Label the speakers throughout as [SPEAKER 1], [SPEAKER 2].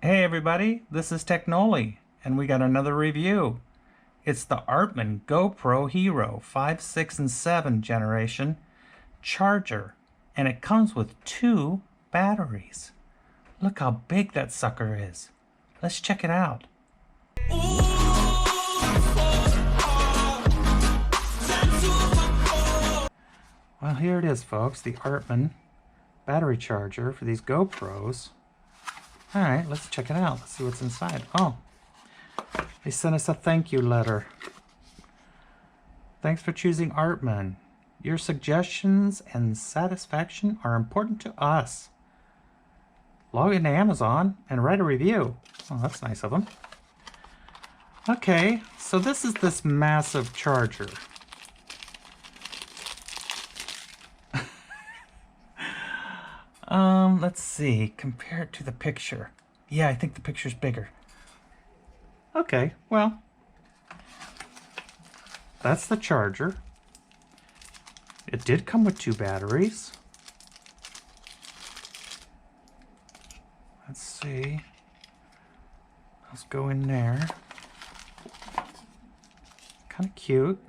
[SPEAKER 1] Hey everybody, this is Technoli, and we got another review. It's the Artman GoPro Hero 5, 6, and 7 generation charger, and it comes with 2 batteries. Look how big that sucker is. Let's check it out. Well, here it is, folks, the Artman battery charger for these GoPros. Alright, let's check it out. Let's see what's inside. Oh, they sent us a thank you letter. Thanks for choosing Artman. Your suggestions and satisfaction are important to us. Log into Amazon and write a review. Oh, that's nice of them. Okay, so this is this massive charger. Let's see, compare it to the picture. Yeah, I think the picture's bigger. Okay, well, that's the charger. It did come with 2 batteries. Let's see. Let's go in there. Kind of cute.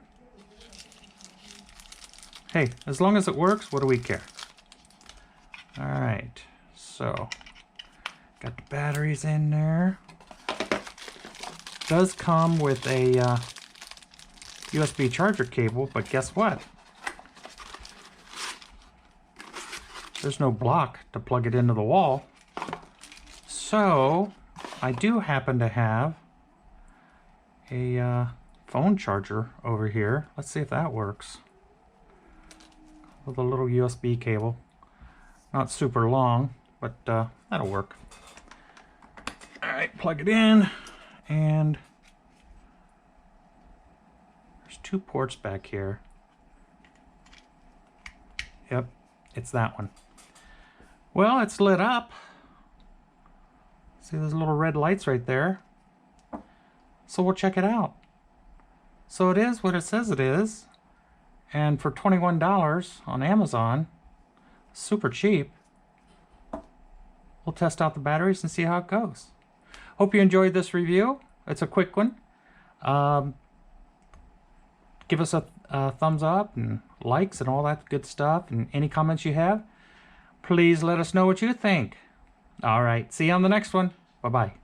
[SPEAKER 1] Hey, as long as it works, what do we care? Alright, so got the batteries in there. Does come with a USB charger cable, but guess what? There's no block to plug it into the wall. So I do happen to have a phone charger over here. Let's see if that works. With a little USB cable. Not super long, but that'll work. Alright, plug it in, and there's 2 ports back here. Yep, it's that one. Well, it's lit up. See those little red lights right there? So we'll check it out. So it is what it says it is, and for $21 on Amazon, super cheap. We'll test out the batteries and see how it goes. Hope you enjoyed this review. It's a quick one. Give us a thumbs up and likes and all that good stuff, and any comments you have. Please let us know what you think. All right, see you on the next one. Bye-bye.